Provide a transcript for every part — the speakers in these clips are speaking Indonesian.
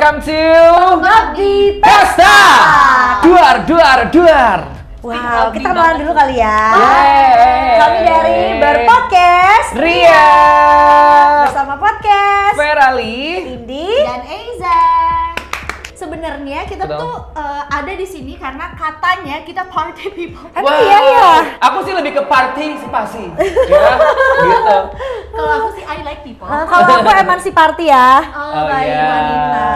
welcome to Ngabdi Pesta! Duar. Wow, kita kenalan dulu kali ya. Yeay. Kami dari Berpodcast Ria bersama podcast Ferali Indi dan Eiza. Sebenarnya kita Betul. tuh ada di sini karena katanya kita party people. Emang iya ya? Aku sih lebih ke partisipasi ya, gitu. Kalau aku sih I like people. Kalau aku emansipasi ya. Oh, baik iya. wanita.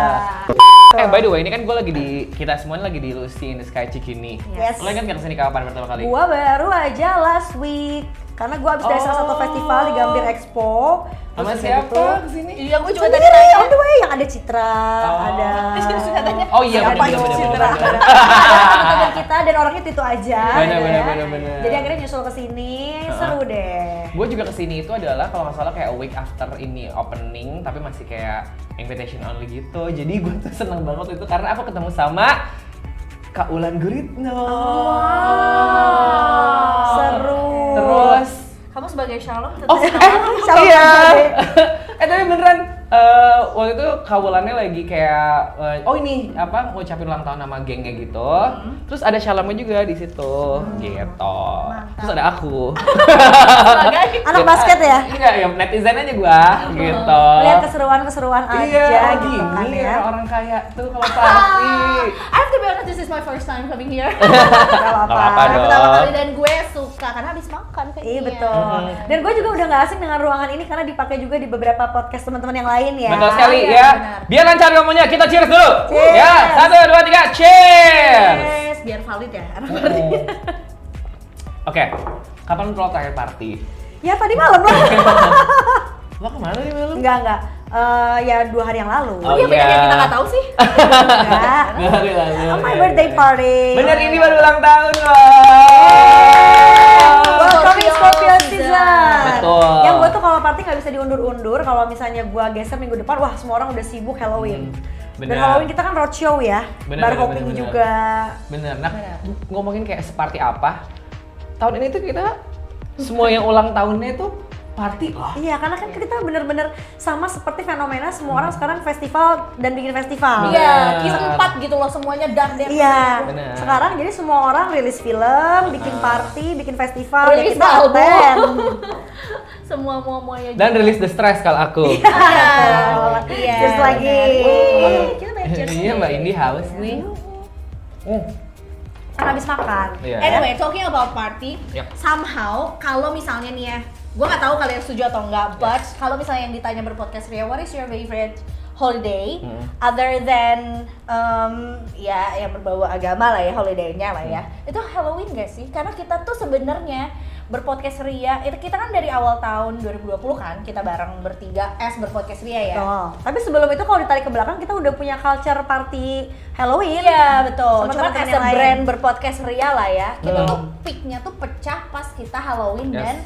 By the way, ini kan gue lagi kita semuanya lagi di Lucy in the Sky Cikini. Yes. Lo ingat gak kesini kapan pertama kali? Gua baru aja last week karena gua habis dari salah satu festival di Gambir Expo. Sama Terus siapa gitu. kesini? Iya, gue juga Sendiri, tadi nanya. on the way yang ada Citra, ada Suka tanya. Oh iya, siapa bener. ada teman kita dan orangnya itu aja. Bener. Jadi akhirnya nyusul ke sini, seru deh. Gue juga kesini itu adalah kalau nggak salah kayak a week after ini opening, tapi masih kayak invitation only gitu. Jadi gue tuh seneng banget itu karena aku ketemu sama Kak Ulan Guritno. Seru. Terus Kamu sebagai Shalom tentu Shalom iya. Bade. Tapi beneran waktu itu Kak Ulannya lagi kayak ini apa ngucapin ulang tahun sama gengnya gitu. Terus ada Shalomnya juga di situ gitu. Terus ada aku. sebagai Anak basket ya? Enggak, ya netizen aja gua gitu. Lihat keseruan-keseruan Iya, aja gitu kan gini ya. orang kaya tuh kalau party. I have to be honest, this is my first time coming here. Gak apa-apa. Gak apa dong. Pertama kali dan gue suka karena habis makan kayaknya. Iya betul. Dan gue juga udah gak asing dengan ruangan ini karena dipakai juga di beberapa podcast teman-teman yang lain ya. Betul sekali Iya, ya. benar. Biar lancar ngomongnya, kita cheers dulu. Cheers. Ya, 1, 2, 3, cheers. Yes, biar valid ya. Oke, kapan lo terakhir party? Ya tadi malam lah. Lo kemana nih malam? Enggak. Ya 2 hari yang lalu. Oh, Iya, bener iya. yang kita nggak tahu sih. Enggak. 2 hari lalu. Oh, my birthday party. Bener, ini baru ulang tahun loh. Welcoming Scorpio season. Betul. Yang gue tuh kalau party nggak bisa diundur-undur. Kalau misalnya gue geser minggu depan, wah semua orang udah sibuk Halloween. Dan Bener. Halloween kita kan roadshow ya, bar hopping bener. juga. Bener. Nah, ngomongin kayak seperti apa? Tahun ini tuh kita semua yang ulang tahunnya tuh party loh. Iya, karena kan kita bener-bener sama seperti fenomena semua orang sekarang festival dan bikin festival. Iya, kita empat gitu loh semuanya dan Iya. Bener. Sekarang jadi semua orang rilis film, bikin party, bikin festival, Rilis ya kita album. attend. Semuanya Dan rilis The Stress kalau aku. Iya. Terus lagi. Kita main cheers. Iya, Mbak Indi haus nih. Kan habis makan. Iya. Anyway, talking about party, Yep. somehow kalau misalnya nih ya, gue nggak tahu kalian setuju atau enggak, but kalau misalnya yang ditanya berpodcast Ria, what is your favorite holiday other than ya yang berbau agama lah ya, holiday-nya lah ya, itu Halloween gak sih? Karena kita tuh sebenarnya berpodcast Ria, itu kita kan dari awal tahun 2020 kan, kita bareng bertiga berpodcast Ria ya. Betul. Tapi sebelum itu kalau ditarik ke belakang kita udah punya culture party Halloween. Iya betul. Sama Cuman teman-teman as a yang lain. brand berpodcast Ria lah ya, kita Hmm. tuh peaknya tuh pecah pas kita Halloween Yes. dan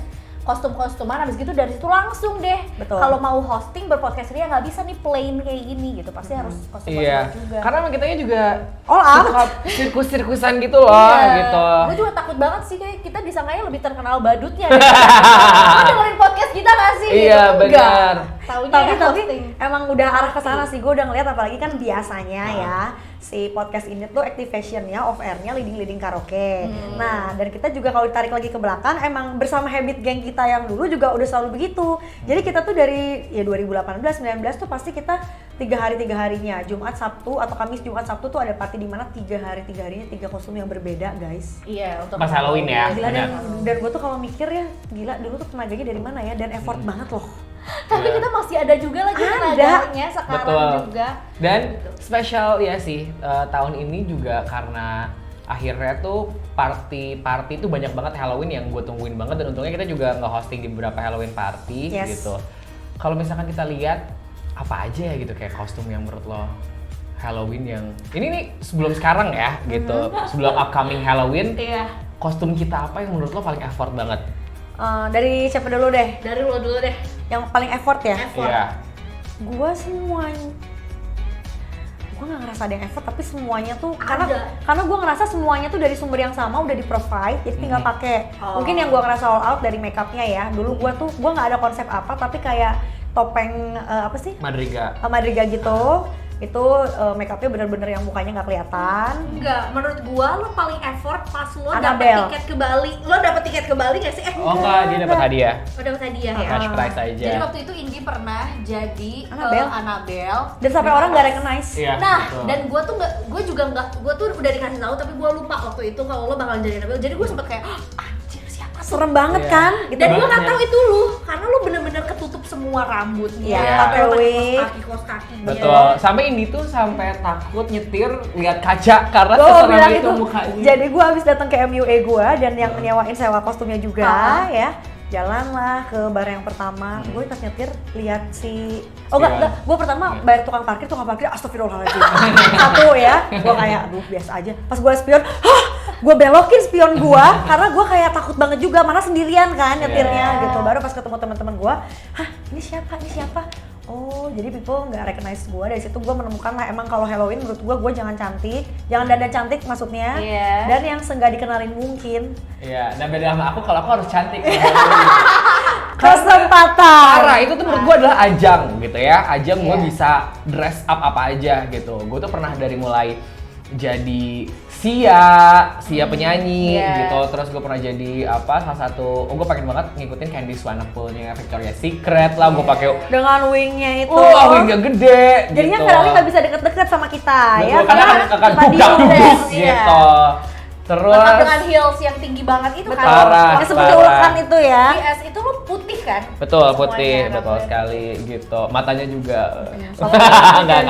kostum-kostuman. Habis gitu dari situ langsung deh. Betul. Kalau mau hosting berpodcast Ria nggak bisa nih plain kayak gini gitu, pasti harus kostum-kostuman Iya. juga. Karena emang kitanya juga All out. suka sirkus-sirkusan gitu loh, gitu. Gue juga takut banget sih, kayak kita disangkanya lebih terkenal badutnya. Lo dengerin podcast kita nggak sih? Iya, Gitu. benar. Enggak. Taunya Tapi ya hosting. emang udah arah ke sana sih. Gue udah ngeliat apalagi kan biasanya ya si podcast ini tuh activationnya off airnya leading karaoke. Nah, dan kita juga kalau ditarik lagi ke belakang emang bersama habit geng kita yang dulu juga udah selalu begitu. Jadi kita tuh dari ya 2018 19 tuh pasti kita 3 harinya Jumat Sabtu atau Kamis Jumat Sabtu tuh ada party di mana 3 harinya 3 kostum yang berbeda guys. Iya, untuk Pas Halloween ya. Gila, benar. dan gue tuh kalau mikir ya gila dulu tuh tenaganya dari mana ya dan effort banget loh. Tapi Iya. kita masih ada juga lagi Ada. tenaganya sekarang Betul. juga. Dan spesial ya sih tahun ini juga karena akhirnya tuh party tuh banyak banget Halloween yang gue tungguin banget, dan untungnya kita juga nge-hosting di beberapa Halloween party. Yes. Gitu. Kalau misalkan kita lihat apa aja ya gitu kayak kostum yang menurut lo Halloween yang ini nih sebelum sekarang ya gitu, sebelum upcoming Halloween, Iya. kostum kita apa yang menurut lo paling effort banget? Dari siapa dulu deh? Dari lo dulu deh. Yang paling effort ya? Effort. Iya. Gue semuanya, gue nggak ngerasa ada yang effort tapi semuanya tuh Ada. karena gue ngerasa semuanya tuh dari sumber yang sama udah di provide jadi tinggal pakai. Oh. Mungkin yang gue ngerasa all out dari makeupnya ya, dulu gue nggak ada konsep apa tapi kayak topeng apa sih Madriga. Madriga gitu, itu makeupnya bener-bener yang mukanya nggak kelihatan. Enggak, menurut gua lo paling effort pas lo dapet Annabelle. tiket ke Bali. Lo dapet tiket ke Bali gak sih? Oh enggak, dia dapat hadiah. Lo dapet hadiah ya? Cash prize aja. Jadi waktu itu Indi pernah jadi Annabelle. Annabelle. Dan sampai orang nggak recognize. Iya, Nah, betul. dan gue tuh gue tuh udah dikasih tahu tapi gue lupa waktu itu kalau lo bakalan jadi Annabelle. Jadi gue sempet kayak, anjir siapa tuh? Serem banget Iya. kan? Gitu. Dan gue nggak banget. tahu itu lu, karena lu bener-bener ketutup semua rambutnya, Iya, pakai wig. kaos kakinya. Betul. Sampai Indi tuh sampai takut nyetir lihat kaca karena Gue seseram bilang itu itu, mukanya. jadi gue habis datang ke MUA gue dan yang nyewain sewa kostumnya juga ya, jalan lah ke bar yang pertama. Gue pas nyetir lihat si Spion. gue pertama bayar tukang parkir astagfirullahaladzim. Satu ya, gue kayak aduh biasa aja. Pas gue spion, gue belokin spion gue karena gue kayak takut banget juga, mana sendirian kan nyetirnya gitu. Baru pas ketemu teman-teman gue, ini siapa? Oh, jadi people nggak recognize gue. Dari situ gue menemukan lah emang kalau Halloween menurut gue jangan cantik, jangan dandan cantik maksudnya, Iya. dan yang seenggak dikenalin mungkin. Iya, nah beda sama aku kalau aku harus cantik. Kesempatan. Parah, itu tuh menurut gue adalah ajang gitu ya. Ajang gue Iya. bisa dress up apa aja gitu. Gue tuh pernah dari mulai jadi Sia penyanyi Iya. gitu. Terus gue pernah jadi salah satu, gue pengen banget ngikutin Candice Swanepoel-nya Victoria's Secret lah. Gue pakai Dengan wingnya itu. wingnya gede Jadinya gitu. Ferrari nggak bisa deket-deket sama kita ya, Betul, karena akan stadium dugak-duguk deh. Iya. gitu. Terus Lengkap dengan heels yang tinggi banget itu kan. Parah. Yang seperti parah. ulekan itu ya. VS itu lo putih kan? Betul, Semuanya, putih, betul rambutnya. sekali gitu. Matanya juga. Sama. Enggak.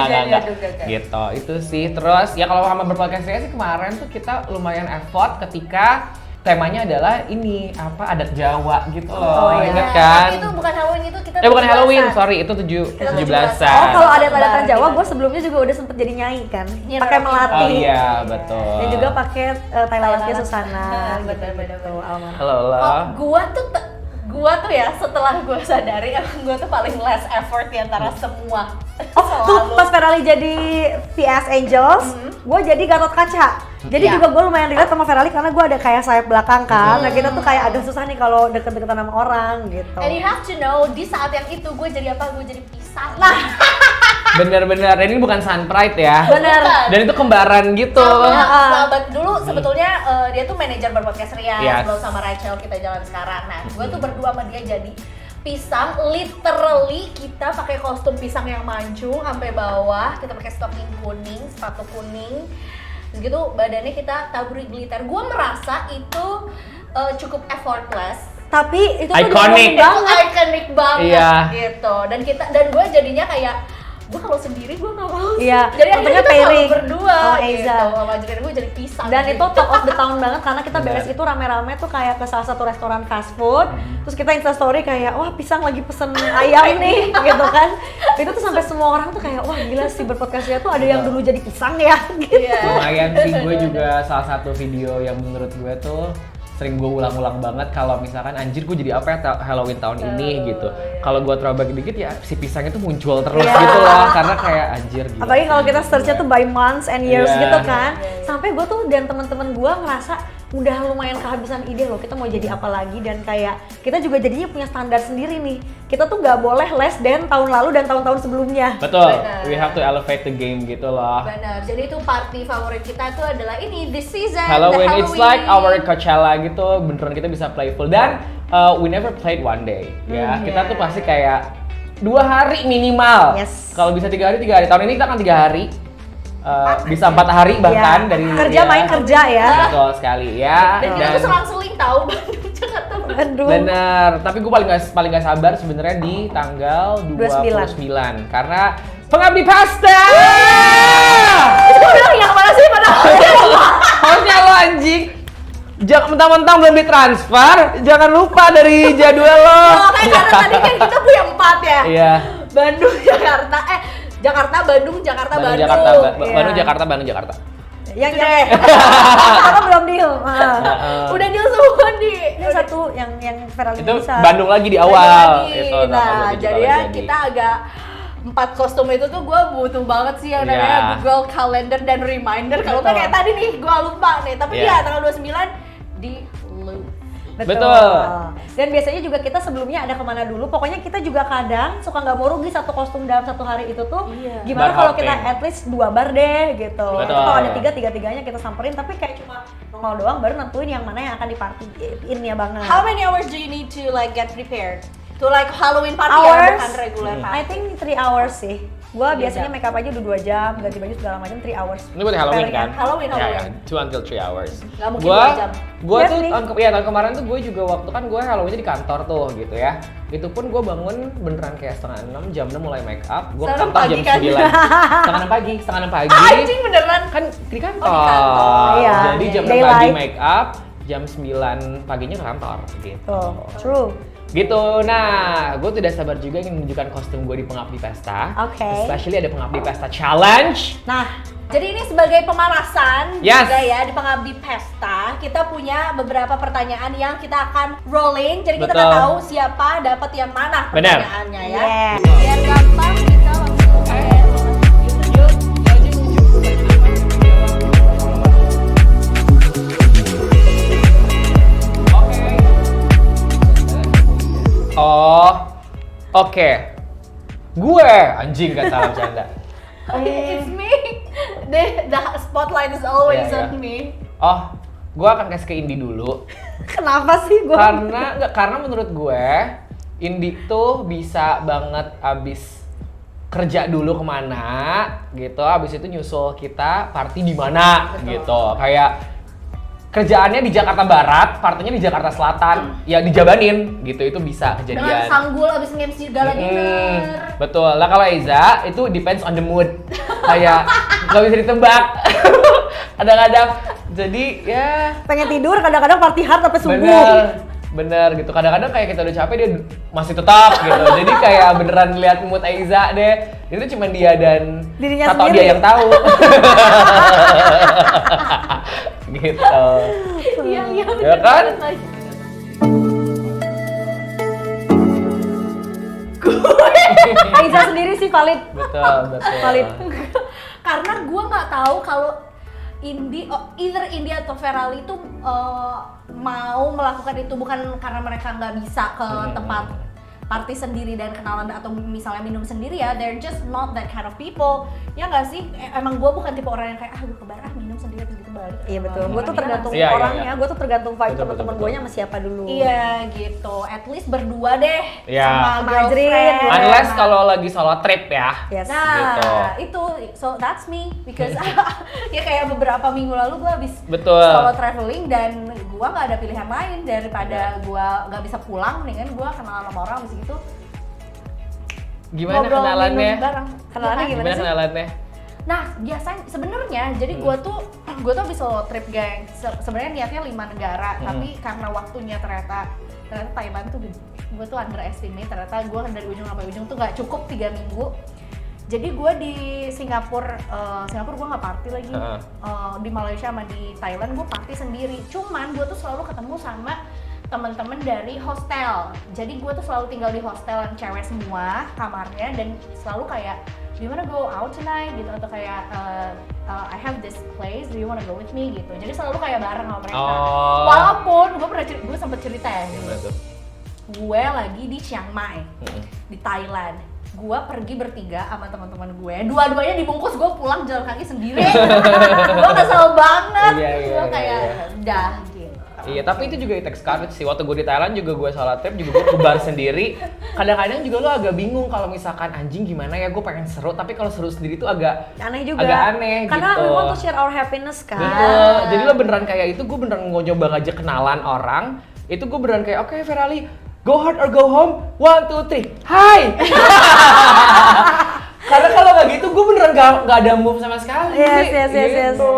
Juga. Gitu, itu sih. Terus ya kalau sama berpodcast sih kemarin tuh kita lumayan effort ketika temanya adalah ini adat Jawa gitu loh. Oh, iya. Ingat kan? Tapi itu bukan Halloween, itu kita Bukan Halloween, 17-an. sorry, itu Kita 17-an. Oh, kalau ada tanda Bareng Jawa, gitu. gue sebelumnya juga udah sempet jadi nyai kan, Nyai pakai Rocky. melati. Oh iya, betul. Dan juga pakai Thailandnya Thailand. Susana. Bener. Almarhum. Halo, Oh, gua tuh ya setelah gua sadari emang gua tuh paling less effort di antara semua. Oh, tuh pas Ferali jadi PS Angels, gue jadi Gatot Kaca. Jadi Iya. juga gue lumayan relate sama Ferali karena gue ada kayak sayap belakang kan. Nah kita tuh kayak agak susah nih kalau deket-deketan sama orang gitu. And you have to know, di saat yang itu gue jadi apa? Gue jadi pisang. bener-bener, ini bukan Sun Pride ya. Bener. Bukan. Dan itu kembaran gitu. Sahabat dulu sebetulnya dia tuh manajer berpodcast Ria Yes. sebelum sama Rachel kita jalan sekarang. Nah, gue tuh berdua sama dia jadi pisang, literally kita pakai kostum pisang yang mancung sampai bawah, kita pakai stocking kuning, sepatu kuning, terus gitu badannya kita taburi glitter. Gue merasa itu cukup effortless. Tapi itu tuh Iconic. diomongin Itu banget. iconic banget Iya. gitu. Dan gue jadinya kayak gue kalau sendiri gue nggak mau sih. Iya, Jadi akhirnya untungnya kita selalu pairing berdua sama gitu. Eiza. Sama Adrian gue jadi pisang. Dan gitu. itu top of the town banget karena kita beres Bener. itu rame-rame tuh kayak ke salah satu restoran fast food. Terus kita instastory kayak wah pisang lagi pesen ayam nih gitu kan. Itu tuh sampai semua orang tuh kayak wah gila sih berpodcastnya tuh ada yang dulu jadi pisang ya gitu. Iya. Lumayan sih, gue juga salah satu video yang menurut gue tuh sering gue ulang-ulang banget kalau misalkan anjir gue jadi apa ya Halloween tahun ini gitu. Kalau gue throwback dikit ya si pisangnya tuh muncul terus Iya. gitu loh karena kayak anjir gitu. Apalagi kalau kita searchnya tuh by months and years Iya. gitu kan. Sampai gue tuh dan teman-teman gue ngerasa udah lumayan kehabisan ide loh, kita mau jadi apa lagi, dan kayak kita juga jadinya punya standar sendiri nih. Kita tuh nggak boleh less than tahun lalu dan tahun-tahun sebelumnya. Betul, Benar. we have to elevate the game gitu loh. Benar. Jadi itu party favorit kita tuh adalah ini this season. Halloween, the it's like our Coachella gitu, beneran kita bisa playful dan we never played one day ya. Kita tuh pasti kayak 2 hari minimal. Yes. Kalau bisa 3 hari. Tahun ini kita akan 3 hari. Bisa 4 hari bahkan Iya. dari kerja ya. main kerja ya. Betul sekali ya. Dan kita tuh selang-seling tahu Bandung Jakarta. Aduh. Bener, tapi gue paling gak sabar sebenarnya di tanggal 29 karena Pengabdi Pasta. Itu bilang yang mana sih padahal? Harusnya lo anjing. Jangan mentang-mentang belum ditransfer, jangan lupa dari jadwal lo. Oh, kayak karena tadi kan kita punya 4 ya. Iya. Bandung, Jakarta, Jakarta, Bandung, Jakarta, Bandung, Bandung. Jakarta, Iya. Bandung, Jakarta, Bandung, Jakarta. Yang Udah. karena belum deal. Udah deal semua di. Ini satu yang Ferali Itu bisa. Bandung lagi di Bandung awal. lagi. Itu, Nah, itu jadi juga ya lagi. kita agak 4 kostum itu tuh gue butuh banget sih yang Iya. namanya Google Calendar dan reminder. Kalau Betul. kayak tadi nih gue lupa nih, tapi Iya. ya tanggal 29 di Luffy. Betul. Dan biasanya juga kita sebelumnya ada kemana dulu, pokoknya kita juga kadang suka nggak mau rugi satu kostum dalam satu hari itu tuh. Iya. Gimana Bar kalau hopping. kita at least 2 bar deh gitu. Betul. Itu kalau ada tiga-tiganya kita samperin, tapi kayak cuma nongol doang baru nentuin yang mana yang akan dipartyin ya banget. How many hours do you need to like get prepared? To like Halloween party Hours? ya, bukan regular party. I think 3 hours sih. Gua 3 biasanya jam. make up aja udah 2 jam, ganti baju segala macam 3 hours. Ini buat Halloween kan? Halloween. Ya, 2 until 3 hours. Nggak mungkin Gua 2 jam. Gua Yes, tuh nih. tahun kemarin tuh gue juga waktu kan gue Halloweennya di kantor tuh gitu ya. Itu pun gue bangun beneran kayak setengah 6, jam 6 mulai make up. Gue ke Setengah kantor pagi jam kan? 9. Setengah 6 pagi, setengah 6 pagi. Anjing beneran. Kan di kantor. Oh, di kantor. Iya, Jadi jam 6 daylight. pagi make up, jam 9 paginya ke kantor gitu. Tuh, true. Gitu, nah gue tidak sabar juga ingin menunjukkan kostum gue di Pengabdi Pesta. Oke. Especially ada Pengabdi Pesta Challenge. Nah, Jadi ini sebagai pemanasan Yes. juga ya di Pengabdi Pesta, kita punya beberapa pertanyaan yang kita akan rolling. Jadi kita nggak Betul. tahu siapa dapat yang mana Benar. pertanyaannya ya. Yeah. Biar gampang kita langsung kayak Oh, oke. Gue anjing gak salah bercanda. It's me. The spotlight is always Yeah, yeah. on me. Oh, gue akan kasih ke Indi dulu. kenapa sih gua? Karena menurut gue Indi tuh bisa banget abis kerja dulu kemana gitu, abis itu nyusul kita party di mana gitu. Kayak kerjaannya di Jakarta Barat, partinya di Jakarta Selatan, ya dijabanin gitu, itu bisa Dengan kejadian. sanggul abis nge-MC gala dinner. Betul. Lah kalau Eza itu depends on the mood. Kayak nggak bisa ditebak. Kadang-kadang jadi ya Pengen tidur, kadang-kadang party hard sampai subuh. bener gitu. Kadang-kadang kayak kita udah capek dia masih tetap gitu. Jadi kayak beneran lihat mood Aiza deh. Itu cuma dia dan Dirinya atau sendiri. dia yang tahu. Gitu. Iya, iya. Ya kan? Aiza sendiri sih valid. Betul, betul. Valid. Karena gue nggak tahu kalau either Indi atau Ferali itu mau melakukan itu bukan karena mereka nggak bisa ke tempat party sendiri dan kenalan atau misalnya minum sendiri ya, they're just not that kind of people. Ya nggak sih? Emang gue bukan tipe orang yang kayak gue ke bar minum sendiri terus gitu balik. Iya betul. Gue tuh Orang tergantung Iya, iya, orangnya. iya. Gue tuh tergantung vibe Betul, teman-teman betul, gue betul. sama siapa dulu. Iya gitu, at least berdua deh Iya. sama Sama girlfriend. Ajrin. Unless Sama- kalau lagi solo trip ya. Yes. Nah, Gitu. itu, so that's me because ya kayak beberapa minggu lalu gue habis Betul. solo traveling dan gue nggak ada pilihan lain daripada gue nggak bisa pulang, mendingan gue kenalan sama orang abis itu Gimana ngobrol, kenalannya? minum bareng. Kenalannya Iya kan? gimana Gimana sih? kenalannya? Nah biasanya sebenarnya jadi gue tuh habis solo trip geng. Sebenarnya niatnya 5 negara, tapi karena waktunya ternyata Thailand tuh gue tuh underestimate, ternyata gue dari ujung sampai ujung tuh nggak cukup 3 minggu. Jadi gue di Singapura gue nggak party lagi. Di Malaysia sama di Thailand gue party sendiri. Cuman gue tuh selalu ketemu sama teman-teman dari hostel. Jadi gue tuh selalu tinggal di hostel yang cewek semua kamarnya dan selalu kayak do you wanna go out tonight gitu atau kayak I have this place, do you wanna go with me gitu. Jadi selalu kayak bareng sama mereka. Oh. Walaupun gue sempet cerita ya Gimana gitu. tuh? Gue lagi di Chiang Mai di Thailand. Gue pergi bertiga sama teman-teman gue. Dua-duanya dibungkus, gue pulang jalan kaki sendiri. Gue kesel banget. Iya, iya, Gue iya, kayak iya. udah gitu. Iya, tapi itu juga it takes courage sih. Waktu gue di Thailand juga gue solo trip, juga gue ke bar sendiri. Kadang-kadang juga lo agak bingung kalau misalkan anjing gimana ya, gue pengen seru, tapi kalau seru sendiri tuh agak Aneh juga. Agak aneh Karena gitu. we want to share our happiness kan. Betul. Jadi lo beneran kayak itu, gue beneran mau nyoba ngajak kenalan orang. Itu gue beneran kayak, oke Ferali, go hard or go home, 1, 2, 3, hai! Karena kalau nggak gitu, gue beneran nggak ada move sama sekali. Yes. Gitu.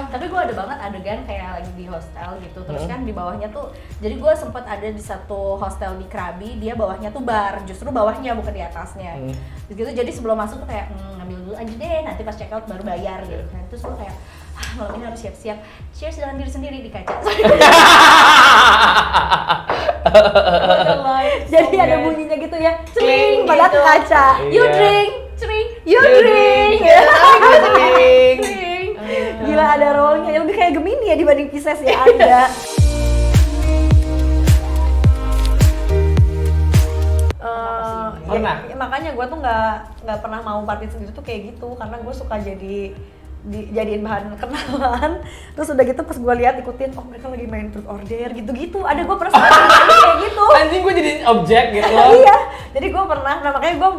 Tapi gue ada banget adegan kayak lagi di hostel gitu. Terus kan di bawahnya tuh, jadi gue sempet ada di satu hostel di Krabi, dia bawahnya tuh bar, justru bawahnya bukan di atasnya. Gitu, jadi sebelum masuk tuh kayak ngambil dulu aja deh, nanti pas check out baru bayar gitu kan. Terus gue kayak malam ini harus siap-siap cheers dengan diri sendiri di kaca. Jadi ada bunyinya gitu ya. Cling, Cling pada gitu. kaca. You Iya. drink, drink, You drink. Drink. drink. Gila ada rollnya. Lebih kayak Gemini ya dibanding Pisces ya ada. Pernah? Ya, makanya gue tuh nggak pernah mau party sendiri tuh kayak gitu, karena gue suka dijadiin bahan kenalan. Terus udah gitu pas gue lihat ikutin, oh mereka lagi main truth order gitu-gitu. Ada gue pernah kayak gitu. Anjing gue jadi objek gitu. Iya, jadi gue pernah, nah makanya gue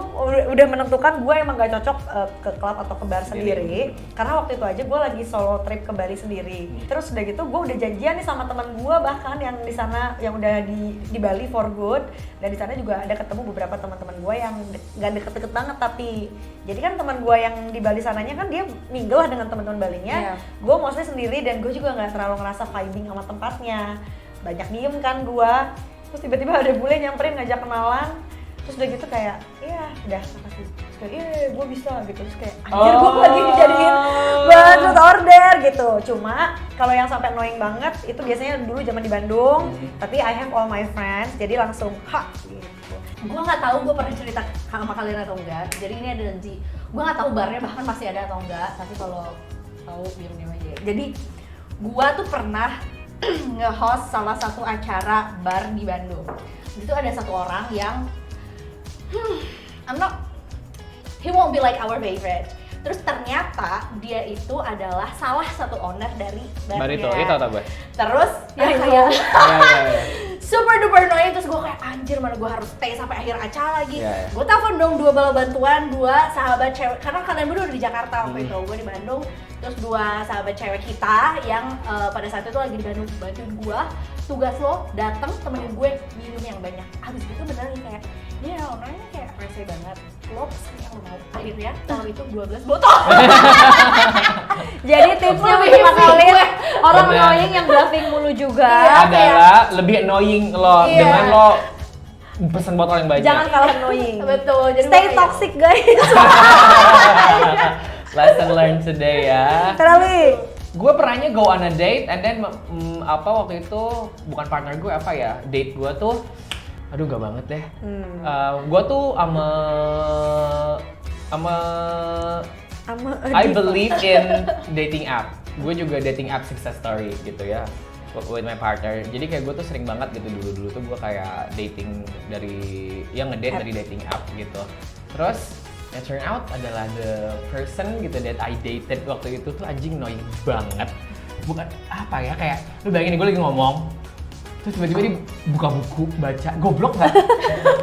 udah menentukan gue emang gak cocok ke klub atau ke bar sendiri. Karena waktu itu aja gue lagi solo trip ke Bali sendiri. Terus udah gitu gue udah janjian nih sama teman gue bahkan yang di sana, yang udah di Bali for good. Dan di sana juga ada ketemu beberapa teman-teman gue yang gak deket-deket banget tapi. Jadi kan teman gue yang di Bali sananya kan dia mingle lah dengan teman-teman Balinya. Gue mostly sendiri dan gue juga gak terlalu ngerasa vibing sama tempatnya. Banyak diem kan gue. Terus tiba-tiba ada bule nyamperin ngajak kenalan. Terus udah gitu kayak, iya udah makasih. Terus kayak, iya gue bisa gitu. Terus kayak, anjir gue lagi dijadiin buat truth order gitu. Cuma kalau yang sampai annoying banget itu biasanya dulu zaman di Bandung. Tapi I have all my friends, jadi langsung ha gitu. Gue nggak tahu gue pernah cerita sama kalian atau enggak. Jadi ini ada janji. Gue nggak tahu barnya bahkan masih ada atau enggak. Tapi kalau tahu diam-diam aja. Jadi gue tuh pernah nge-host salah satu acara bar di Bandung. Itu ada satu orang yang he won't be like our favorite. Terus ternyata dia itu adalah salah satu owner dari barnya. Bar itu tau gue. Terus ya kayak Iya. super duper annoying. Terus gue kayak anjir mana gue harus stay sampai akhir acara lagi. Iya. Gue telepon dong 2 bala bantuan, 2 sahabat cewek. Karena kalian berdua udah di Jakarta waktu itu, gue di Bandung. Terus 2 sahabat cewek kita yang pada saat itu lagi di Bandung bantuin gue. Tugas lo datang temenin gue minum yang banyak. Abis itu beneran kayak dia orangnya kayak rese banget. Lo pesen yang lo mau. Akhirnya kalau itu 12 botol. Jadi tipsnya Lebih untuk kalian orang Bener. annoying yang bluffing mulu juga. Adalah lebih annoying lo Iya. dengan lo pesen botol yang banyak. Jangan kalah annoying. Betul. Jadi Stay gue kayak- toxic guys. Lesson learned today ya. Terlalu. Gue pernahnya go on a date and then waktu itu bukan partner gue apa ya, date gue tuh aduh gak banget deh. Gue tuh I believe in dating app. Gue juga dating app success story gitu ya with my partner. Jadi kayak gue tuh sering banget gitu dulu tuh gue kayak dating dari ngedate dari dating app gitu. Terus ya turn out adalah the person gitu that I dated waktu itu tuh anjing annoying banget. Bukan apa ya, kayak lu bayangin gue lagi ngomong terus tiba-tiba dia buka buku baca, goblok nggak?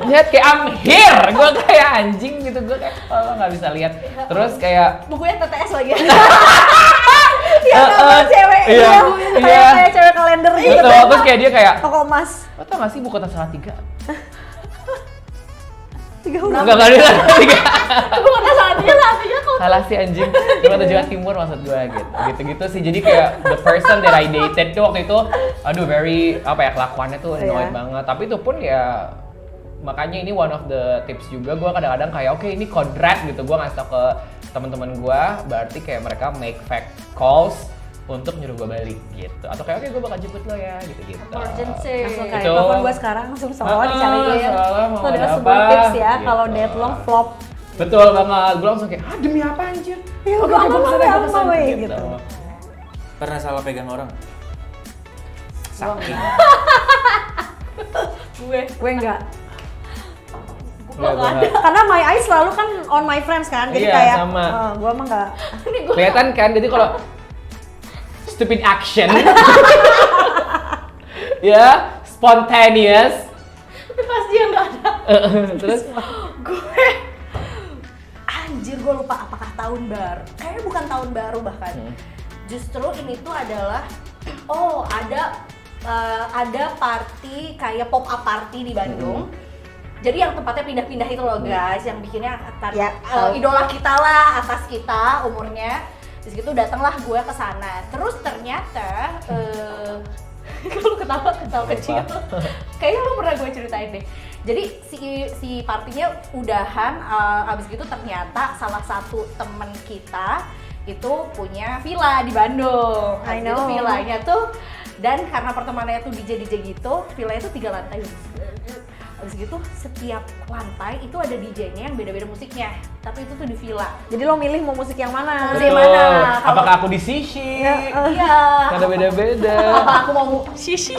Lihat kayak I'm here, gue kayak anjing gitu, gue kayak nggak bisa lihat. Terus kayak bukunya TTS lagi. Ya sama cewek iya, kayak cewek kalender gitu. betul. Terus kayak dia kayak, Toko emas. lo tau gak sih buku Salatiga? 3 huruf. Enggak ada Salatiga. Bukan salahnya kok. Salah sih anjing, cuma Jawa Timur maksud gue gitu sih. Jadi kayak the person that I dated tuh waktu itu, aduh very apa ya, kelakuannya tuh annoyed banget. Tapi itu pun ya makanya ini one of the tips juga, gue kadang-kadang kayak oke, ini kodrat gitu, gue ngasih tau ke teman-teman gue, berarti kayak mereka make fake calls untuk nyuruh gue balik gitu, atau kayak oke gue bakal jemput lo ya gitu. Emergency. Langsung kayak Itu. telepon gue sekarang langsung soal dicariin. soalnya mau Itu adalah ada sebuah apa, tips ya gitu. kalau date long flop. Betul banget, gue langsung kayak demi apa anjir? Ya, Oke, gua gua mau, pesen, gua gua mau, pesen, weh, gitu. gitu. Pernah salah pegang orang? Saking. Gue enggak. Nggak, gua nggak. Karena my eyes selalu kan on my friends kan. Jadi Iya, kayak sama. gue emang enggak. Kelihatan kan, jadi kalau stupid action ya, spontaneous. Tapi pas dia nggak ada. Terus Gue anjir, gue lupa apakah tahun baru. Kayaknya bukan tahun baru bahkan. Justru ini tuh adalah ada party kayak pop up party di Bandung. Jadi yang tempatnya pindah-pindah itu loh guys, yang bikinnya Ya, idola kita lah, atas kita umurnya. Terus gitu datanglah gue ke sana. Terus ternyata kalau ketawa kecil. Kayaknya lo pernah gue ceritain deh. Jadi si partinya udahan, abis gitu ternyata salah satu temen kita itu punya villa di Bandung. I Abis itu know. villanya tuh, dan karena pertemanannya tuh DJ gitu, villanya tuh 3 lantai. Habis gitu setiap lantai itu ada DJ-nya yang beda-beda musiknya. Tapi itu tuh di villa. Jadi lo milih mau musik yang mana? Musik yang mana? Kalau- Apakah aku di sisi? Iya. Ada beda-beda. Apa aku mau gitu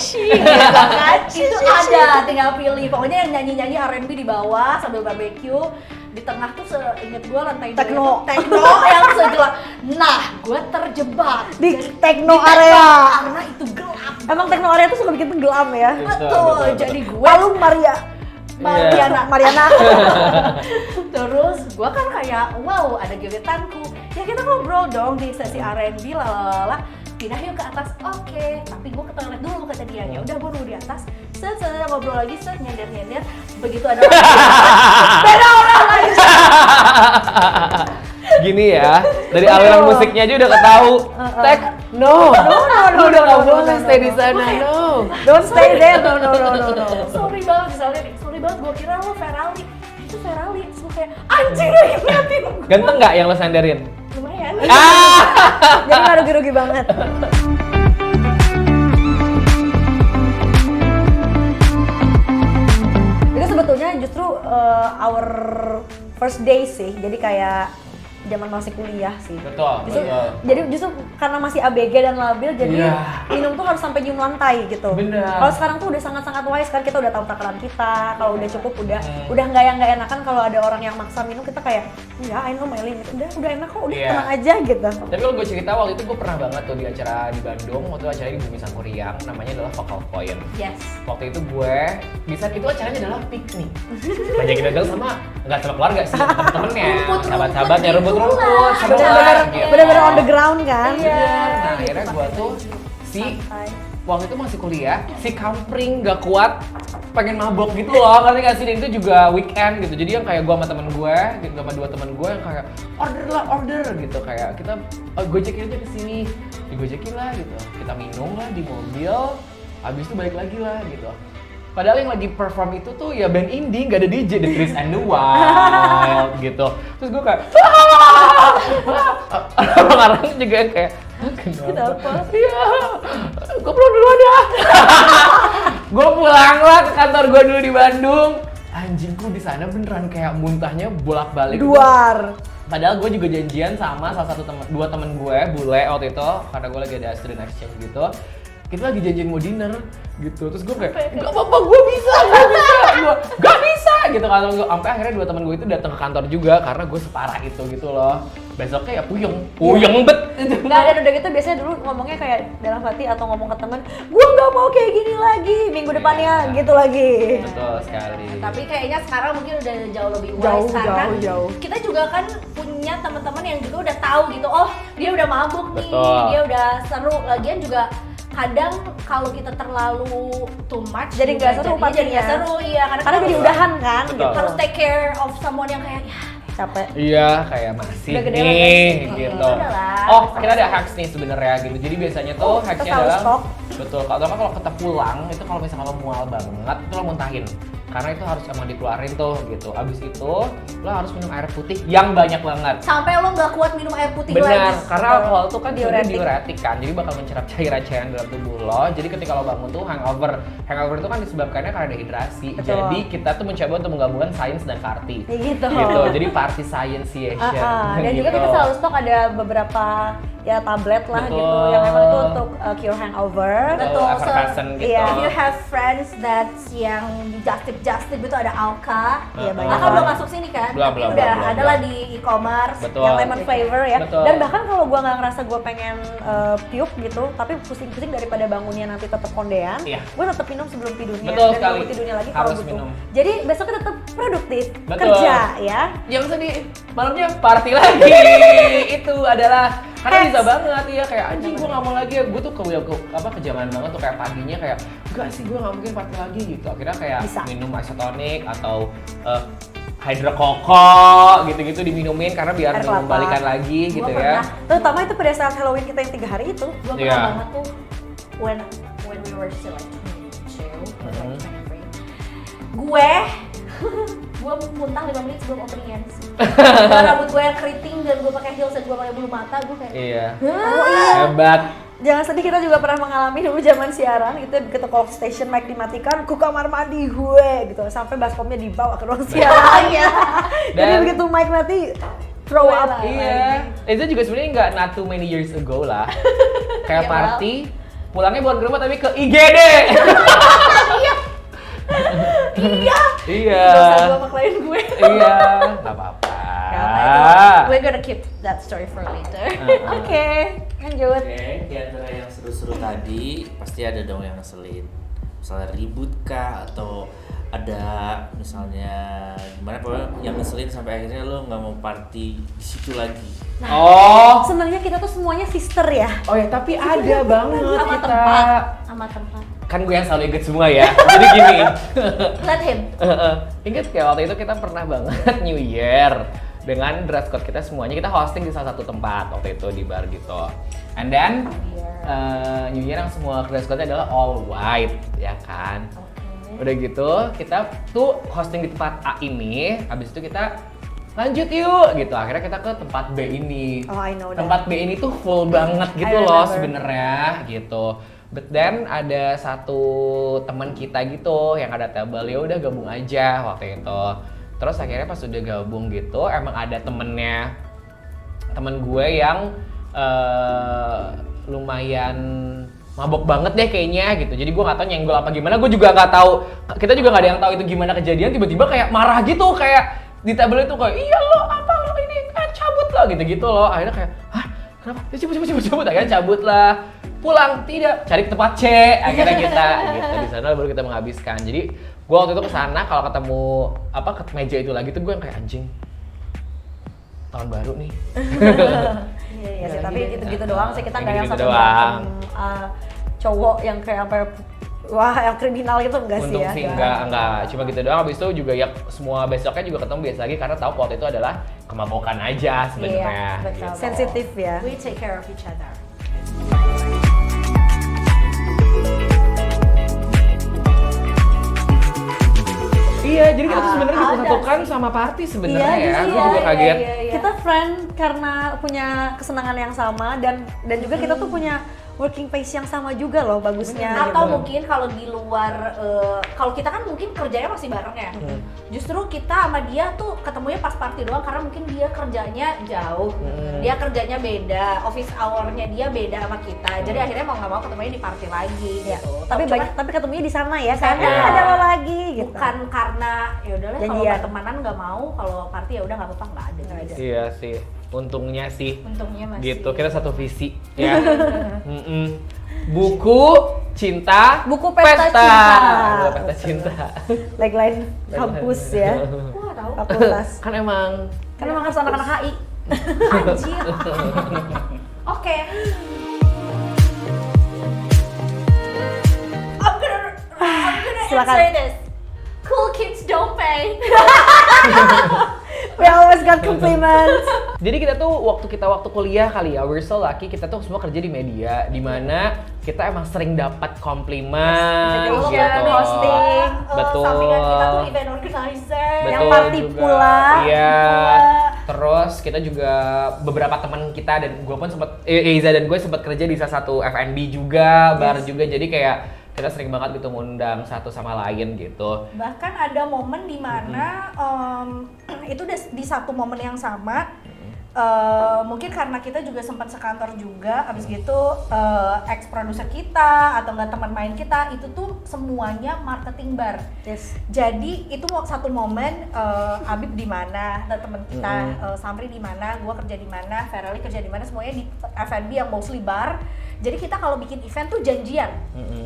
kan? Itu ada, tinggal pilih. Pokoknya yang nyanyi-nyanyi R&B di bawah sambil barbecue. Di tengah tuh seinget gue lantai Techno. techno yang segelap. Nah, gue terjebak Di Jadi- techno di area. karena itu gelap. Emang techno area tuh suka bikin tenggelam ya? Betul. Jadi gue Palung Maria. Mariana. terus gue kan kayak wow ada gebetanku. Ya kita ngobrol dong di sesi R&B lalala. Pindah yuk ke atas, oke. Tapi gue ke toilet dulu kata dia. Ya udah gue dulu di atas. Set ngobrol lagi, nyender. Begitu ada beda orang lagi. Gini ya, dari aliran musiknya aja udah ketahu. Tek, no, lu udah nggak boleh stay di sana, no. Don't stay there. No. Sorry banget misalnya nih, sorry banget gue kira lo Ferrari. Itu Ferrari, terus gue kayak anjing lagi ngeliatin. Ganteng nggak yang lo sandarin? Lumayan. Jadi nggak rugi-rugi banget. Itu sebetulnya justru our first day sih. Jadi kayak zaman masih kuliah sih. Betul, Justru, betul. jadi justru karena masih ABG dan labil, jadi Iya. minum tuh harus sampai nyium lantai gitu. Bener. Kalau sekarang tuh udah sangat-sangat wise kan, kita udah tahu takaran kita. Kalau udah cukup, udah nggak yang nggak enakan kalau ada orang yang maksa minum, kita kayak enggak, I know my limit. Udah enak kok, udah Iya. tenang aja gitu. Tapi kalau gue cerita waktu itu gue pernah banget tuh di acara di Bandung, waktu itu acara di Bumi Sangkuriang, namanya adalah Vocal Point. Yes. Waktu itu gue, di saat itu acaranya adalah piknik. Banyak gagal sama, nggak sama keluarga sih, sama temen-temennya, Rumput-rumput sahabat-sahabatnya, gitu rumput-rumput, lah. seru lah, gitu. Bener-bener on the ground kan. Iya. Nah akhirnya gue tuh Santai. waktu itu masih kuliah, si kampring gak kuat, pengen mabok gitu loh, ngerti gak sih? Dan itu juga weekend gitu, jadi yang kayak gue sama temen gue, gitu, sama dua temen gue yang kayak order gitu, kayak kita gojekin aja kesini, digojekin lah gitu, kita minum lah di mobil, habis itu balik lagi lah gitu. Padahal yang lagi perform itu tuh ya band indie, gak ada DJ, The Trees and the Wild gitu. Terus gue kayak orang-orang juga yang kayak kenapa? Iya, gue pulang duluan ya. Gue pulang lah ke kantor gue dulu di Bandung. Anjingku di sana beneran kayak muntahnya bolak-balik. Duar. Padahal gue juga janjian sama salah satu dua temen gue, bule waktu itu, karena gue lagi ada student exchange gitu. Kita lagi janjian mau dinner gitu, terus gue kayak gak apa-apa, gue bisa, gue gak bisa gitu kan. Sampai akhirnya dua temen gue itu datang ke kantor juga karena gue separah itu gitu loh. Besoknya ya puyeng bet. Nggak ada, udah gitu biasanya dulu ngomongnya kayak dalam hati atau ngomong ke temen, gue nggak mau kayak gini lagi, minggu depannya Iya. gitu lagi. Betul sekali. Tapi kayaknya sekarang mungkin udah jauh lebih Jauh, wise karena jauh. kita juga kan punya teman-teman yang juga udah tahu gitu, oh dia udah mabuk nih, Betul. dia udah seru. Lagian juga kadang kalau kita terlalu too much Jadi nggak seru jadinya jadi nggak partinya. seru, iya Karena kita jadi harus- udahan kan, Betul. gitu. harus take care of someone yang kayak ya Capek. Iya, kayak masih Udah gede nih lah, guys. gitu. Udahlah. Oh, kita ada hacks nih sebenarnya gitu. Jadi biasanya tuh Oh, kita hacksnya selalu adalah stok. betul. Kalau kita pulang itu kalau misalnya lo mual banget, itu lo muntahin. Karena itu harus emang dikeluarin tuh gitu. Abis itu lo harus minum air putih yang banyak banget. sampai lo nggak kuat minum air putih Benar, lagi. karena alkohol tuh kan sebenarnya Diuretik. diuretik kan, jadi bakal mencerap cairan-cairan dalam tubuh lo. Jadi ketika lo bangun tuh hangover. Hangover itu kan disebabkannya karena dehidrasi. Betul. Jadi kita tuh mencoba untuk menggabungkan sains dan karti. Ya gitu. Gitu, jadi party scientiation. Dan juga gitu. kita selalu stok ada beberapa ya tablet lah Betul. gitu yang memang itu untuk cure hangover. Betul. Effervescent gitu. Iya. If you have friends that's yang just tip itu ada Alka. Iya, banyak Alka banget. belum masuk sini kan? Belum, Tapi belum, udah belum, ada belum. lah di e-commerce. Betul. Yang lemon flavor ya. Betul. Dan bahkan kalau gua nggak ngerasa gua pengen puke gitu, tapi pusing-pusing daripada bangunnya nanti tetap kondean, Iya. gua tetap minum sebelum tidurnya Betul dan sekali. bangun tidurnya lagi Harus kalau butuh. minum. Jadi besoknya tetap produktif Betul. kerja ya. Yang sedih malamnya party lagi. Itu adalah karena Hacks. bisa banget ya kayak anjing gue nggak mau lagi ya, gue tuh kejaman banget tuh kayak paginya kayak enggak sih gue nggak mungkin party lagi gitu. Akhirnya kayak Bisa. minum isotonic atau hydro koko gitu-gitu diminumin karena biar Air kelapa. mengembalikan lagi Gua gitu pernah. ya. Terutama itu pada saat Halloween kita yang 3 hari itu. Gue Iya. pernah banget tuh when we were still like 22, like 23. Gue muntah 5 menit sebelum opening MC. Karena rambut gue yang keriting dan gue pakai heels dan gue pakai bulu mata, gue kayak Iya. oh iya. Hebat. Jangan sedih, kita juga pernah mengalami dulu zaman siaran gitu, begitu call station mic dimatikan, ke kamar mandi gue gitu, sampai baskomnya dibawa ke ruang siaran ya. Jadi Dan- begitu mic mati, throw up. Iya, itu juga sebenarnya nggak not too many years ago lah. Kayak Ya, party, pulangnya bukan ke rumah tapi ke IGD. Iya. Dosa gue sama klien gue. Iya, nggak apa-apa. We're gonna keep that story for later. Oke, lanjut. Oke, di antara yang seru-seru tadi pasti ada dong yang ngeselin. Misalnya ribut kah atau ada misalnya gimana pokoknya yang ngeselin sampai akhirnya lo nggak mau party di situ lagi. Oh, Senangnya kita tuh semuanya sister ya. oh ya tapi ada banget Sama kita. tempat, sama tempat. Kan gue yang selalu ikut semua ya. Jadi gini. Let him. Ingat kayak waktu itu kita pernah banget New Year dengan dress code kita semuanya, kita hosting di salah satu tempat waktu itu di bar gitu. And then New Year yang semua dress code-nya adalah all white, ya kan? Udah gitu kita tuh hosting di tempat A ini, habis itu kita lanjut yuk gitu. Akhirnya kita ke tempat B ini. Oh, I know that. Tempat B ini tuh full banget gitu I loh remember. sebenarnya gitu. But then ada satu teman kita gitu yang ada tabel, ya udah gabung aja waktu itu. Terus akhirnya pas udah gabung gitu, emang ada temen gue yang lumayan mabok banget deh kayaknya gitu. Jadi gue nggak tahu nyenggol apa gimana, gue juga nggak tahu. Kita juga nggak ada yang tahu itu gimana kejadian. Tiba-tiba kayak marah gitu, kayak di tabel itu kayak iya lo apa lo ini cabut lo gitu-gitu lo. Akhirnya kayak hah kenapa? Ya, cabut. Akhirnya cabut lah. Pulang tidak, cari ke tempat C. Akhirnya kita gitu di sana baru kita menghabiskan. Jadi gue waktu itu kesana kalau ketemu apa ke meja itu lagi tuh gue yang kayak anjing. Tahun baru nih. Iya sih, Nggak tapi lagi deh. gitu-gitu doang sih, kita Yang nggak yang gitu-gitu sampai doang. berantem cowok yang kayak sampai wah yang kriminal gitu enggak sih Untung ya. sih enggak, cuma gitu doang. Habis itu juga ya semua besoknya juga ketemu biasa lagi karena tahu waktu itu adalah kemabukan aja sebenarnya. Iya, betul. gitu. Sensitif ya. We take care of each other. Iya, jadi kita tuh sebenarnya Ada disatukan sama party sebenarnya Iya, ya. iya, Gue juga kaget. Kita friend karena punya kesenangan yang sama dan juga kita tuh punya working pace yang sama juga loh bagusnya. Atau gitu. mungkin kalau di luar, kalau kita kan mungkin kerjanya masih bareng ya. Justru kita sama dia tuh ketemunya pas party doang karena mungkin dia kerjanya jauh, dia kerjanya beda, office hour-nya dia beda sama kita. Jadi akhirnya mau nggak mau ketemunya di party lagi Ya, gitu. tapi Cuman tapi ketemunya di sana ya. Sana. Karena ada lo lagi gitu. bukan karena ya udahlah kalau Janjian. nggak temenan nggak mau, kalau party ya udah nggak apa-apa nggak ada. Iya sih, untungnya sih. Untungnya masih. Gitu, kita satu visi ya. Buku cinta, Buku Pesta Cinta. Buku Pesta Cinta. Tagline kampus ya. Gua nggak tahu. Fakultas. Kan emang Kan emang harus anak-anak HI. Anjir. Oke. I'm gonna Silakan. answer this. Cool kids don't pay. We always got compliments. jadi kita tuh waktu kuliah kali ya, we're so lucky kita tuh semua kerja di media di mana kita emang sering dapat komplimen Invitation, gitu. hosting. Betul. Sampingan kita tuh event organizer. Betul Yang party juga. pula. Iya. Pula. Terus kita juga beberapa teman kita dan gue pun sempat Eiza dan gue sempat kerja di salah satu F&B juga, bar juga. Jadi kayak kita sering banget gitu ngundang satu sama lain gitu. Bahkan ada momen di mana itu di satu momen yang sama. Mungkin karena kita juga sempat sekantor juga, abis gitu ex produser kita atau nggak teman main kita itu tuh semuanya marketing bar. Yes. Jadi itu satu momen Abib di mana, dan teman kita Samri di mana, gua kerja di mana, Ferali kerja di mana, semuanya di F&B yang mostly bar. Jadi kita kalau bikin event tuh janjian.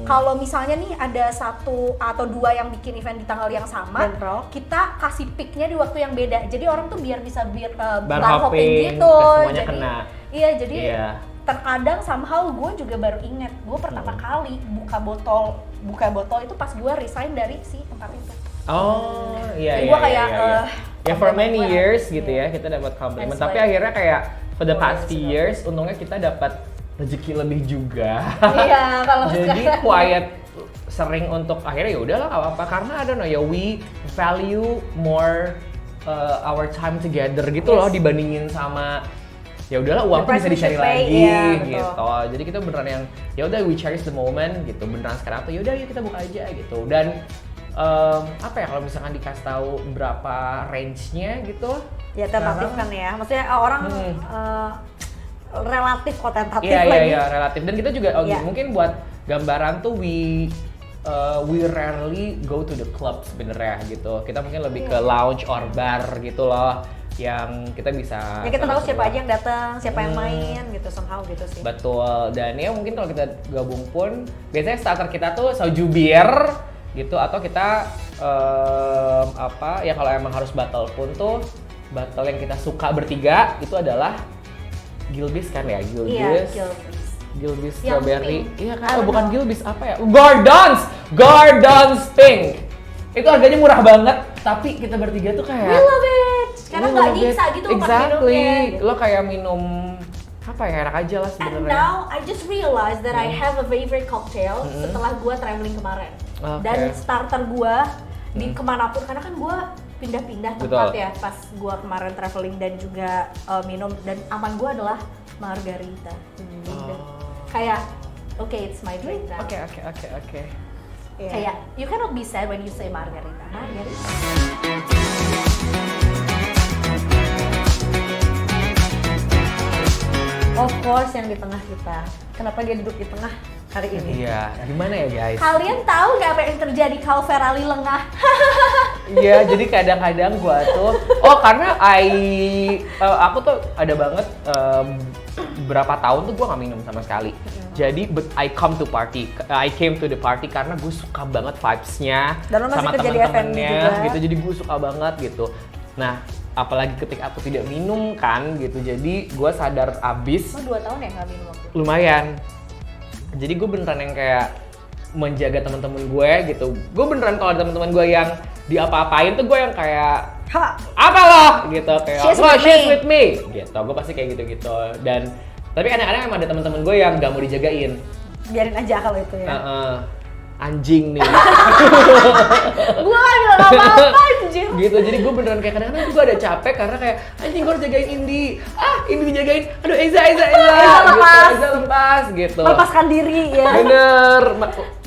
Kalau misalnya nih ada satu atau dua yang bikin event di tanggal yang sama, Bentrok. kita kasih picknya di waktu yang beda. Jadi orang tuh biar bisa Bar bar hopping hopping, gitu. semuanya Jadi kena. iya, jadi Iya. terkadang somehow gue juga baru inget, gue pertama kali buka botol itu pas gue resign dari si tempat itu. Oh, iya Jadi iya. gua kayak, iya. Ya for compliment many gue years lah. gitu ya kita dapat compliment. That's Tapi why- akhirnya kayak for the Oh, past few yes, years untungnya kita dapat rezeki lebih juga. Iya, kalau Jadi sekarang- quiet sering untuk akhirnya ya udahlah nggak apa-apa karena I don't know ya we value more our time together gitu loh dibandingin sama ya udahlah uang The tuh price bisa we dicari should pay, lagi iya, betul. gitu. Jadi kita beneran yang ya udah we cherish the moment gitu, beneran sekarang tuh yaudah yuk kita buka aja gitu. Dan apa ya kalau misalkan dikasih tahu berapa range-nya gitu? Ya tentatif kan ya, maksudnya orang relatif kok tentatif Iya lagi. iya relatif. Dan kita juga Iya. mungkin buat gambaran tuh we rarely go to the club sebenarnya gitu. Kita mungkin lebih ke lounge or bar gitu loh, yang kita bisa. Ya kita tahu siapa aja yang datang, siapa yang main gitu, somehow gitu sih. Betul. Dan ya mungkin kalau kita gabung pun biasanya starter kita tuh soju bir gitu, atau kita apa ya kalau emang harus battle pun tuh battle yang kita suka bertiga itu adalah Gilbis kan ya, Gilbis. Iya, Gilbis. Gilbis Yang strawberry. pink. Iya I kan? don't Bukan know. Gilbis apa ya? Gordon's pink. Itu harganya murah banget, tapi kita bertiga tuh kayak We love it! Karena we nggak love it. nyiksa gitu pas Exactly. minumnya. Lo kayak minum apa ya, enak aja lah And sebenarnya. now I just realized that I have a favorite cocktail setelah gua traveling kemarin. Oke. Dan starter gua di kemanapun, karena kan gua pindah-pindah tempat Betul. ya pas gua kemarin traveling dan juga minum, dan aman gua adalah margarita. Kayak okay, it's my drink now. Oke. Iya. Kayak you cannot be sad when you say margarita. Margarita. Of course yang di tengah kita. Kenapa dia duduk di tengah hari ini? Iya, gimana ya guys? Kalian tahu nggak apa yang terjadi kalau Ferrari lengah? Iya, jadi kadang-kadang gua tuh, karena aku tuh ada banget berapa tahun tuh gua nggak minum sama sekali. Jadi, but I came to the party karena gue suka banget vibes-nya Dan lo masih sama kerja di F&B temen-temennya juga. gitu. Jadi gue suka banget gitu. Nah, apalagi ketika aku tidak minum kan gitu. Jadi gue sadar abis Lo 2 tahun ya nggak minum waktu itu? lumayan. Jadi gue beneran yang kayak menjaga teman-teman gue gitu. Gue beneran kalau ada teman-teman gue yang diapa-apain tuh gue yang kayak Ha, apa loh gitu kayak She's "Oh, with she's me." with me gitu. Gue pasti kayak gitu-gitu. Dan tapi kadang-kadang emang ada teman-teman gue yang gak mau dijagain. biarin aja kalau itu ya. Anjing nih. Gua kan bilang apa-apa anjir. Gitu, jadi gue beneran kayak kadang-kadang gue ada capek karena kayak anjing gue harus jagain Indi. Indi dijagain. Aduh Eza lepas. gitu, Eza lepas gitu. Melepaskan diri ya. Bener,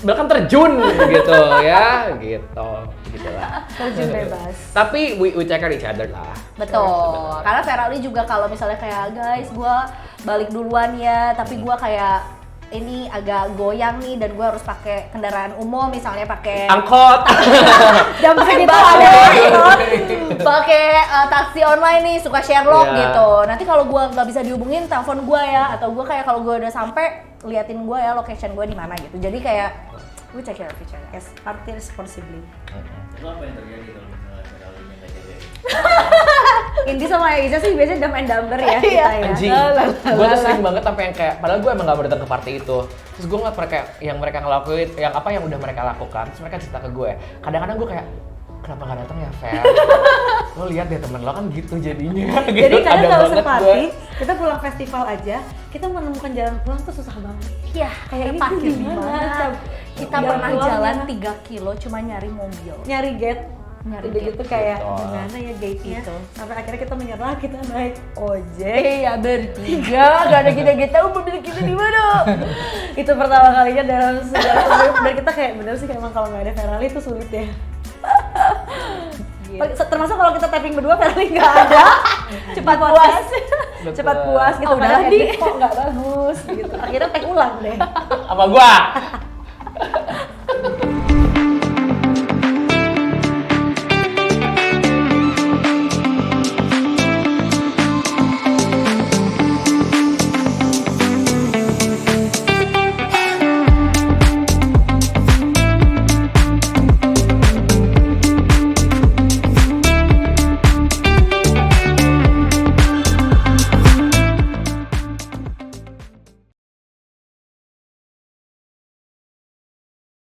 bahkan terjun gitu ya, gitu. Begitulah. Terjun bebas. Tapi we check out each other lah. Betul. Karena Ferrari juga kalau misalnya kayak guys, gua balik duluan ya, tapi gua kayak ini agak goyang nih dan gua harus pakai kendaraan umum, misalnya pakai Angkot. Jam segitu bus. ada angkot. pakai taksi online nih, suka Sherlock Iya. gitu. Nanti kalau gua nggak bisa dihubungin, telepon gua ya, atau gua kayak kalau gua udah sampai liatin gua ya location gua di mana gitu. Jadi kayak we take care of each other. Yes, party responsibly. Itu apa yang terjadi kalau misalnya Ferrari-nya nggak jaga? Indi sama Iza sih biasanya dumb and dumber ya kita Iya. ya. Anjing, gue tuh sering banget sampai yang kayak, padahal gue emang gak mau datang ke party itu. Terus gue ngeliat mereka, yang mereka ngelakuin, yang apa yang udah mereka lakukan, terus mereka cerita ke gue. Kadang-kadang gue kayak, kenapa gak datang ya Fer? Lo lihat deh temen lo kan gitu jadinya. Jadi Gitu, kadang ada kalau banget separty, gue. kita pulang festival aja, kita menemukan jalan pulang tuh susah banget. Iya, Kayak ini parkir tuh di gimana? mana? Kita Jalan pernah pulangnya. jalan 3 kilo cuma nyari mobil. Nyari gate, Nyari udah gate. gitu kayak Gitu. gimana ya gate-nya. Gitu. Sampai akhirnya kita menyerah, kita naik ojek. Iya bertiga, gak ada kita mobil kita di mana? Itu pertama kalinya dalam sejarah hidup, dan kita kayak bener sih kayak emang kalau nggak ada Ferrari itu sulit ya. Termasuk kalau kita tapping berdua Ferrari nggak ada, cepat puas, Betul. cepat puas gitu. Oh, udah Padahal di. edit kok nggak bagus gitu. Akhirnya take ulang deh. Sama gue.